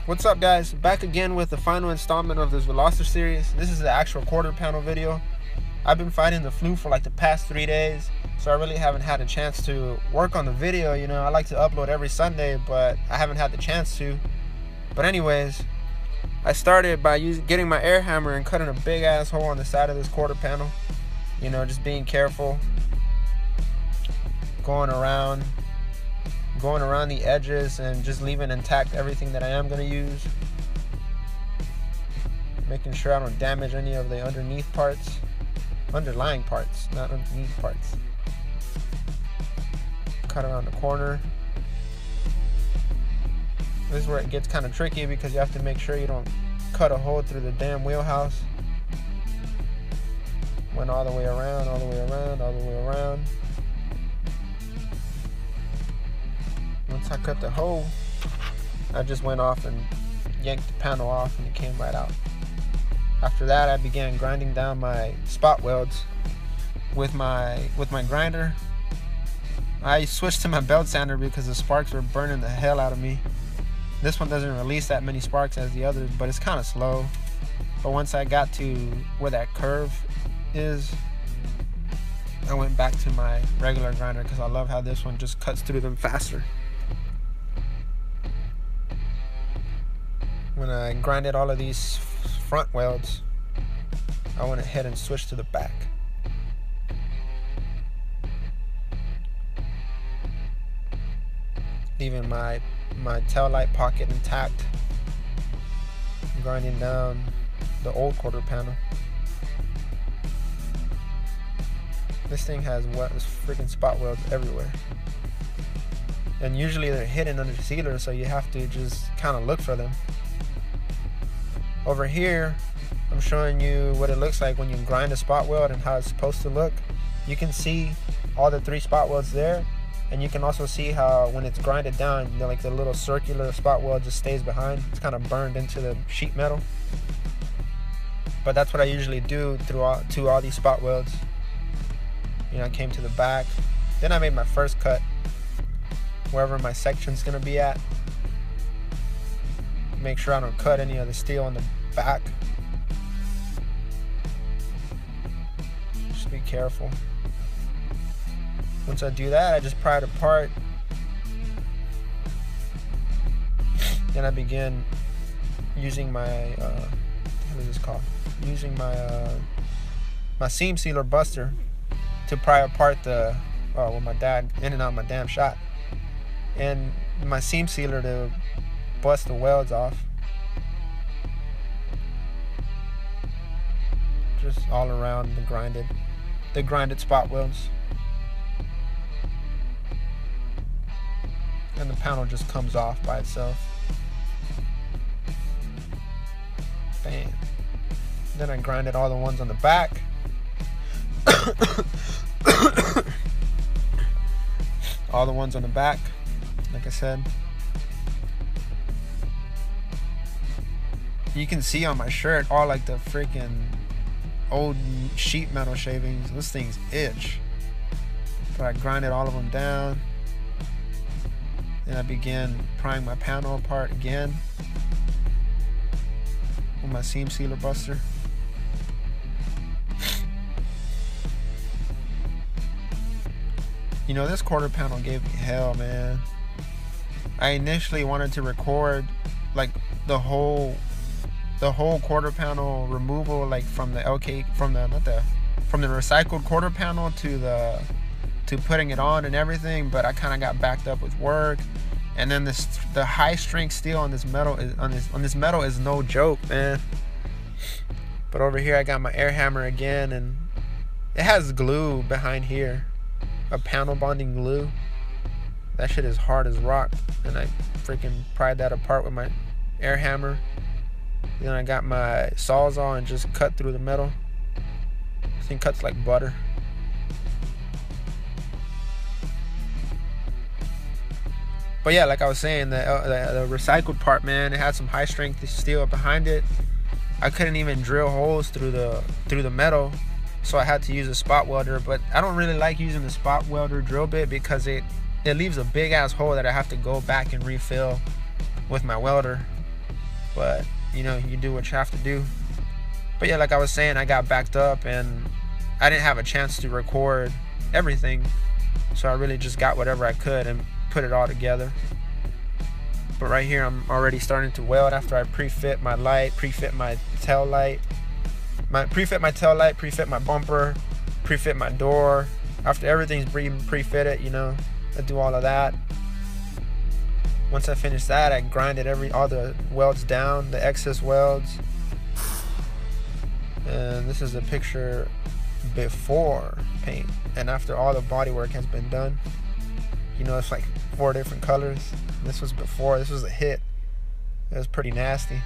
What's up, guys? Back again with the final installment of this Veloster series. This is the actual quarter panel video. I've been fighting the flu for like the past 3 days, so I really haven't had a chance to work on the video. You know, I like to upload every Sunday, but I haven't had the chance to. But anyways, I started by getting my air hammer and cutting a big ass hole on the side of this quarter panel. You know, just being careful, going around the edges and just leaving intact everything that I am going to use, making sure I don't damage any of the underlying parts, not underneath parts. Cut around the corner. This is where it gets kind of tricky because you have to make sure you don't cut a hole through the damn wheelhouse. Went all the way around, all the way around, all the way around. Once I cut the hole, I just went off and yanked the panel off and it came right out. After that, I began grinding down my spot welds with my grinder. I switched to my belt sander because the sparks were burning the hell out of me. This one doesn't release that many sparks as the others, but it's kind of slow. But once I got to where that curve is, I went back to my regular grinder because I love how this one just cuts through them faster. When I grinded all of these front welds, I went ahead and switched to the back. Leaving my tail light pocket intact. Grinding down the old quarter panel. This thing has freaking spot welds everywhere. And usually they're hidden under the sealer, so you have to just kind of look for them. Over here, I'm showing you what it looks like when you grind a spot weld and how it's supposed to look. You can see all the 3 spot welds there, and you can also see how when it's grinded down, like the little circular spot weld just stays behind. It's kind of burned into the sheet metal. But that's what I usually do to all these spot welds. You know, I came to the back. Then I made my first cut wherever my section's gonna be at. Make sure I don't cut any of the steel on the back. Just be careful. Once I do that, I just pry it apart. Then I begin using my what is this called? Using my seam sealer buster to pry apart my dad in and out my damn shot, and my seam sealer to bust the welds off. Just all around the grinded spot welds. And the panel just comes off by itself. Bam. Then I grinded all the ones on the back. All the ones on the back, like I said. You can see on my shirt all like the freaking old sheet metal shavings. Those things itch. But I grinded all of them down. Then I began prying my panel apart again with my seam sealer buster. You know, this quarter panel gave me hell, man. I initially wanted to record like the whole quarter panel removal, like from the recycled quarter panel to putting it on and everything, but I kind of got backed up with work. And then the high strength steel on this metal is no joke, man. But over here I got my air hammer again, and it has glue behind here, a panel bonding glue. That shit is hard as rock, and I freaking pried that apart with my air hammer. Then I got my sawzall and just cut through the metal. This thing cuts like butter. But yeah, like I was saying, the recycled part, man, it had some high strength steel behind it. I couldn't even drill holes through the metal, so I had to use a spot welder. But I don't really like using the spot welder drill bit because it leaves a big ass hole that I have to go back and refill with my welder. but you know, you do what you have to do. But yeah, like I was saying, I got backed up and I didn't have a chance to record everything, so I really just got whatever I could and put it all together. But right here, I'm already starting to weld after I pre-fit my light, pre-fit my tail light, pre-fit my bumper, pre-fit my door. After everything's pre-fitted, you know, I do all of that. Once I finished that, I grinded all the welds down, the excess welds. And this is a picture before paint and after all the body work has been done. You know, it's like 4 different colors. This was before. This was a hit. It was pretty nasty.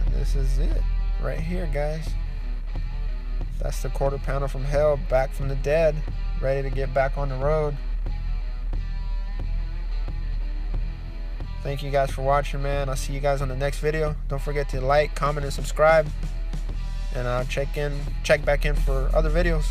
And this is it right here, guys. That's the quarter pounder from hell, back from the dead, ready to get back on the road. Thank you guys for watching, man. I'll see you guys on the next video. Don't forget to like, comment, and subscribe. And I'll check back in for other videos.